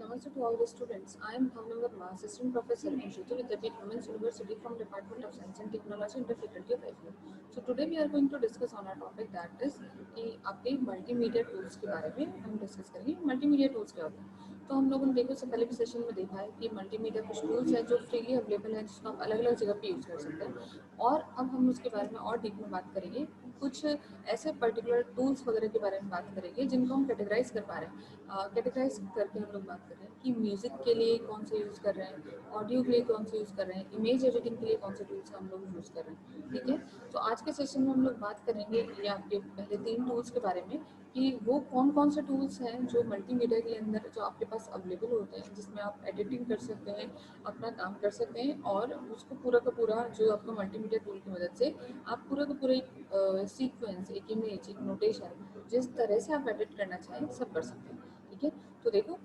Namaste to all the students. I am Bhavna Verma, Assistant Professor in Shruti Vidyapeeth Women's University from Department of Science and Technology in the Faculty of IPO. So today we are going to discuss on our topic that is कि आपके multimedia tools के बारे में हम discuss करेंगे। Multimedia tools क्या होते हैं? तो हम लोगों ने देखो इससे पहले भी सेशन में देखा है कि मल्टीमीडिया कुछ टूल्स हैं जो फ्रीली अवेलेबल हैं जिसको आप अलग अलग जगह पे यूज़ कर सकते हैं। और अब हम उसके बारे में और डीप में बात करेंगे, कुछ ऐसे पर्टिकुलर टूल्स वगैरह के बारे में बात करेंगे जिनको हम कैटेगराइज कर पा रहे हैं। कैटेगराइज करके हम लोग बात कर रहे हैं कि म्यूज़िक के लिए कौन से यूज़ कर रहे हैं, ऑडियो के लिए कौन से यूज़ कर रहे हैं, इमेज एडिटिंग के लिए कौन से टूल्स हम लोग यूज़ कर रहे हैं। ठीक है, तो आज के सेशन में हम लोग बात करेंगे ये आपके पहले 3 टूल्स के बारे में कि वो कौन कौन से टूल्स हैं जो मल्टीमीडिया के अंदर जो आपके पास अवेलेबल होते हैं, जिसमें आप एडिटिंग कर सकते हैं, अपना काम कर सकते हैं और उसको पूरा का पूरा जो आपका मल्टीमीडिया टूल की मदद से आप पूरा का पूरा एक सीक्वेंस, एक इमेज, एक नोटेशन जिस तरह से आप एडिट करना चाहें सब कर सकते हैं। ठीक है, तो देखो,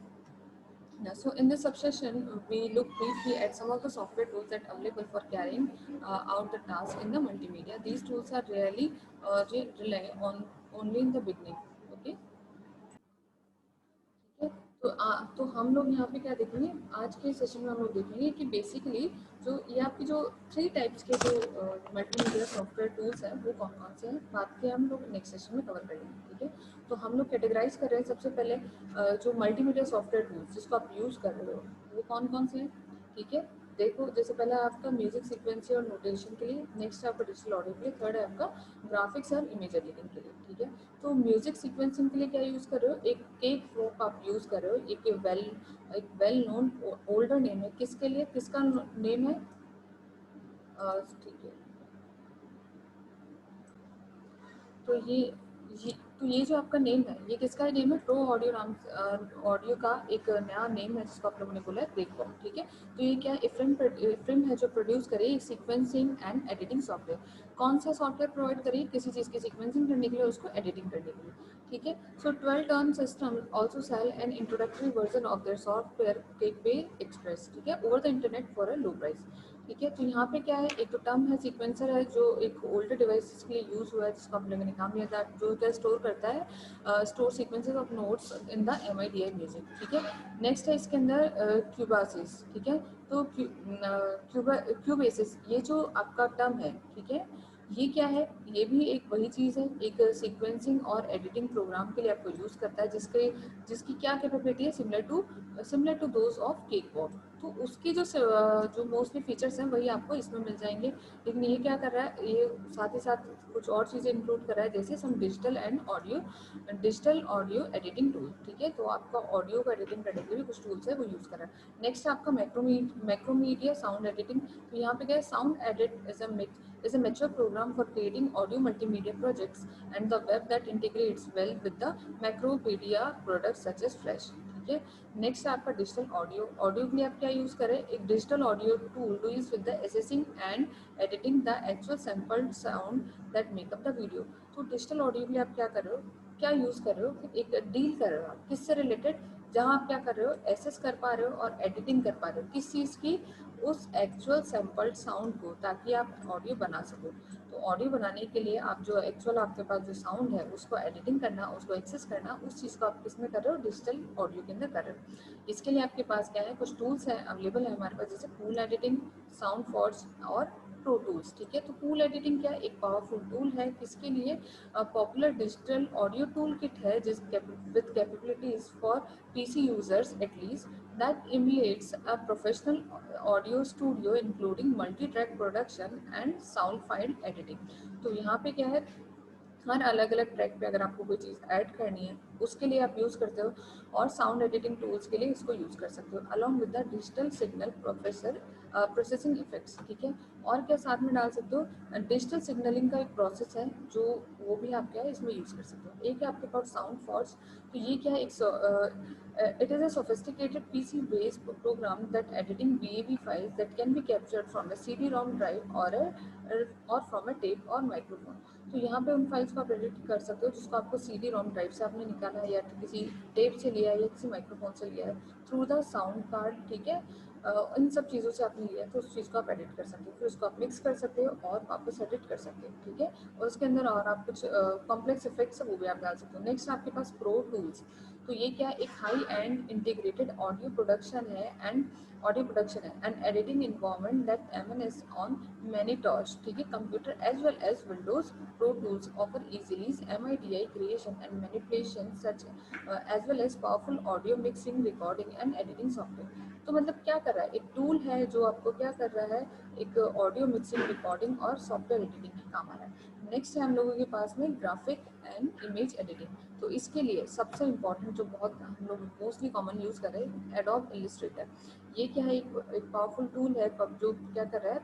so in this subsession, we look briefly at some of the software tools that are available for carrying out the task in the multimedia. These tools are rarely rely on only in the beginning. Okay. ठीक है, तो हम लोग यहाँ पे क्या देखेंगे आज के सेशन में, हम लोग देखेंगे कि बेसिकली जो ये आपकी जो 3 टाइप्स के जो मल्टीमीडिया सॉफ्टवेयर टूल्स हैं वो कौन कौन से हैं, बात के हम लोग नेक्स्ट सेशन में कवर करेंगे। ठीक है, तो हम लोग कैटेगराइज कर रहे हैं सबसे पहले जो मल्टीमीडिया सॉफ्टवेयर टूल्स जिसको आप यूज़ कर रहे हो वो कौन कौन से हैं। ठीक है, देखो जैसे पहला आपका म्यूजिक सीक्वेंसिंग और नोटेशन के लिए, नेक्स्ट है आपका डिजिटल ऑडियो के लिए, थर्ड है आपका ग्राफिक्स और इमेज एडिटिंग के लिए। ठीक है, तो म्यूजिक सीक्वेंसिंग के लिए क्या यूज़ कर रहे हो, एक केक फ्रॉक आप यूज़ कर रहे हो, एक वेल नोन ओल्डर नेम है, किसके लिए, किसका नेम है, ठीक है, तो ये तो ये जो आपका नेम है ये किसका नेम है, प्रो ऑडियो नाम, ऑडियो का एक नया नेम है जिसको आप लोगों ने बोला है ब्रेकबॉम। ठीक है, तो ये क्या इफ्रिम है जो प्रोड्यूस करे सीक्वेंसिंग एंड एडिटिंग सॉफ्टवेयर। कौन सा सॉफ्टवेयर प्रोवाइड करिए किसी चीज़ की सीक्वेंसिंग करने के लिए, उसको एडिटिंग करने के लिए। ठीक है, so 12 turn system also sell an introductory version of their software gateway express. ठीक है, over the internet for a low price. ठीक है, तो यहाँ पे क्या है, एक तो टर्म है सीक्वेंसर है जो एक ओल्डर डिवाइस के लिए यूज़ हुआ है जिसको हम लोगों ने काम लिया था, जो क्या स्टोर करता है, store sequences of notes in the MIDI music. ठीक है, नेक्स्ट है इसके अंदर क्यूबासिस। ठीक है, तो क्यूबेसिस ये जो आपका टर्म है, ठीक है, ये क्या है, ये भी एक वही चीज़ है, एक सीक्वेंसिंग और एडिटिंग प्रोग्राम के लिए आपको यूज़ करता है जिसकी क्या कैपेबिलिटी है, similar to those of cake. तो उसकी जो मोस्टली फीचर्स हैं वही आपको इसमें मिल जाएंगे। लेकिन ये क्या कर रहा है, ये साथ ही साथ कुछ और चीज़ें इंक्लूड कर रहा है, जैसे some digital audio editing tool. ठीक है, तो आपका ऑडियो को एडिटिंग करने के लिए भी कुछ टूल्स है वो यूज़ कर रहा है। नेक्स्ट आपका मैक्रोमीडिया साउंड एडिटिंग। तो यहाँ पे क्या है, sound edit is a mature program for creating audio multimedia projects and the web that integrates well with the macromedia products such as Flash। ठीक है, नेक्स्ट है आपका डिजिटल ऑडियो। ऑडियो के लिए आप क्या यूज़ करें, एक digital audio tool to use with the accessing and editing the actual sampled sound that make up the video. तो डिजिटल ऑडियो के लिए आप क्या कर रहे हो, क्या यूज़ कर रहे हो, एक डील कर रहे हो आप किससे रिलेटेड, जहाँ आप क्या कर रहे हो, एसेस कर पा रहे हो और एडिटिंग कर पा रहे हो किस चीज़ की, उस एक्चुअल सैम्पल्ड साउंड को, ताकि आप ऑडियो बना सको। तो ऑडियो बनाने के लिए आप जो एक्चुअल आपके पास जो साउंड है उसको एडिटिंग करना, उसको एक्सेस करना, उस चीज़ को आप किसमें कर रहे हो, डिजिटल ऑडियो के अंदर कर रहे हो। इसके लिए आपके पास क्या है, कुछ टूल्स हैं अवेलेबल है हमारे पास, जैसे पूल एडिटिंग, साउंड फॉर्ज और प्रो टूल्स। ठीक है, तो पूल एडिटिंग क्या है, एक पावरफुल टूल है किसके लिए, popular digital audio tool kit है जिस with capabilities for PC users at least that emulates a professional audio studio including multi-track production and sound file editing। तो यहाँ पे क्या है, हर अलग अलग ट्रैक पे अगर आपको कोई चीज़ ऐड करनी है उसके लिए आप यूज़ करते हो, और साउंड एडिटिंग टूल्स के लिए इसको यूज़ कर सकते हो along with the digital signal processing effects. ठीक है, और क्या साथ में डाल सकते हो, डिजिटल सिग्नलिंग का एक प्रोसेस है जो वो भी आप क्या है इसमें यूज़ कर सकते हो। एक है आपके पास साउंड फॉर्ज। तो ये क्या है, it is a sophisticated PC based program that editing BAV files that can be captured from a CD-ROM drive और फ्रॉम अ टेप और माइक्रोफोन। तो यहाँ पे उन फाइल्स को आप एडिट कर सकते हो जिसको आपको CD-ROM ड्राइव से आपने निकाला है, या किसी टेप से लिया है, या किसी माइक्रोफोन से लिया है, थ्रू द साउंड कार्ड। ठीक है, इन सब चीज़ों से आपने लिया है तो उस चीज़ को आप एडिट कर सकते हो, फिर उसको आप मिक्स कर सकते हो और वापस एडिट कर सकते हो। ठीक है, और उसके अंदर और आप कुछ कॉम्प्लेक्स इफेक्ट्स वो भी आप डाल सकते हो। नेक्स्ट आपके पास प्रो टूल्स। तो ये क्या है, एक high end integrated audio production है and editing environment that MNS on many torch, ठीक है, computer as well as Windows Pro Tools offer easily MIDI creation and manipulation such as well as powerful audio mixing recording and editing software. तो मतलब क्या कर रहा है, एक tool है जो आपको क्या कर रहा है, एक ऑडियो मिक्सिंग रिकॉर्डिंग और सॉफ्टवेयर एडिटिंग के काम आ रहा है। नेक्स्ट है हम लोगों के पास में ग्राफिक एंड इमेज एडिटिंग। तो इसके लिए सबसे इम्पॉर्टेंट जो बहुत हम लोग मोस्टली कॉमन यूज़ कर रहे हैं, एडोब इलिस्ट्रेटर। ये क्या है, एक पावरफुल टूल है जो क्या कर रहा है,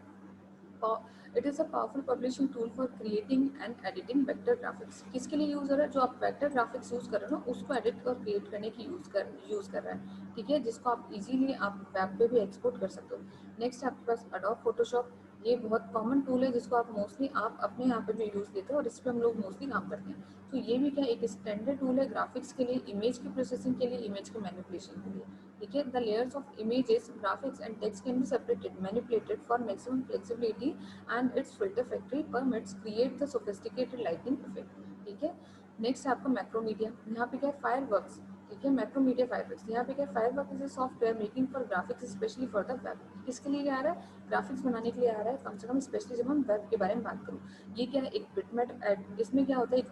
it is a powerful publishing tool for creating and editing vector graphics. किसके लिए यूज़ हो रहा है, जो आप वेक्टर ग्राफिक्स यूज़ कर रहे हो ना उसको एडिट और क्रिएट करने की यूज़ कर रहा है, ठीक है, जिसको आप इजीली आप वेब पे भी एक्सपोर्ट कर सकते हो। नेक्स्ट आपके पास अडोब फोटोशॉप। ये बहुत कॉमन टूल है जिसको आप मोस्टली आप अपने यहाँ पे भी यूज़ लेते हो और इस पर हम लोग मोस्टली काम करते हैं। तो ये भी क्या एक स्टैंडर्ड टूल है ग्राफिक्स के लिए, इमेज की प्रोसेसिंग के लिए, इमेज के मैनिपुलेशन के लिए, ठीक है। The layers of images graphics and text can be separated manipulated for maximum flexibility and its filter factory permits create the sophisticated lighting effect, ठीक है। नेक्स्ट है आपका मैक्रोमीडिया। यहाँ पे क्या है, फायरवर्क्स, ठीक है, मैक्रोमीडिया फायरवर्क्स। यहाँ पे क्या है, firework is a software making for graphics specially for the web. किसके लिए आ रहा है, ग्राफिक्स बनाने के लिए आ रहा है, कम से कम स्पेशली जब हम वेब के बारे में बात करूँ। ये क्या है, एक बिटमैप, इसमें क्या होता है, एक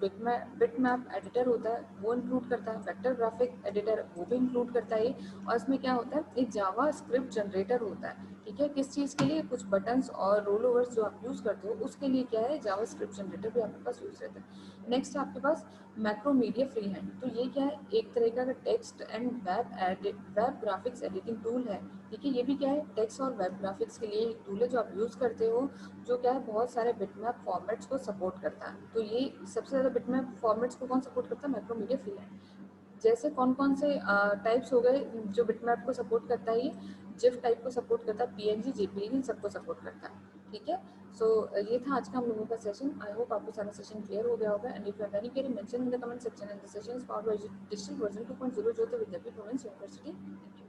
बिटमैप एडिटर होता है, वो इंक्लूड करता है, वेक्टर ग्राफिक एडिटर वो भी इंक्लूड करता है। और इसमें क्या होता है, एक जावा स्क्रिप्ट जनरेटर होता है, ठीक है। किस चीज़ के लिए, कुछ बटन्स और रोल ओवर्स जो आप यूज़ करते हो उसके लिए क्या है, जावा स्क्रिप्ट जनरेटर भी आपके पास यूज़ रहता है। नेक्स्ट आपके पास मैक्रोमीडिया फ्री हैंड। तो ये क्या है, एक तरह का text and web graphics editing tool है, ठीक है। ये भी क्या है, टेक्स्ट और वेब ग्राफिक्स के लिए एक टूल है जो आप यूज़ करते हो, जो क्या है बहुत सारे बिटमैप फॉर्मेट्स को सपोर्ट करता है। तो ये सबसे ज़्यादा बिटमैप फॉर्मेट्स को कौन सपोर्ट करता है, मैक्रोमीडिया फ्री हैंड। जैसे कौन कौन से टाइप्स हो गए जो बिटमैप को सपोर्ट करता है, ये जिफ टाइप को सपोर्ट करता है, पीएनजी जेपीईजी इन सबको सपोर्ट करता है, ठीक है। सो ये था आज का हम लोगों का सेशन। आई होप आपको सारा सेशन क्लियर हो गया होगा। And if you have any query mention in the comment section and the session is powered by digital version 2.0 Jyoti Vidyapeeth women's university. Thank you.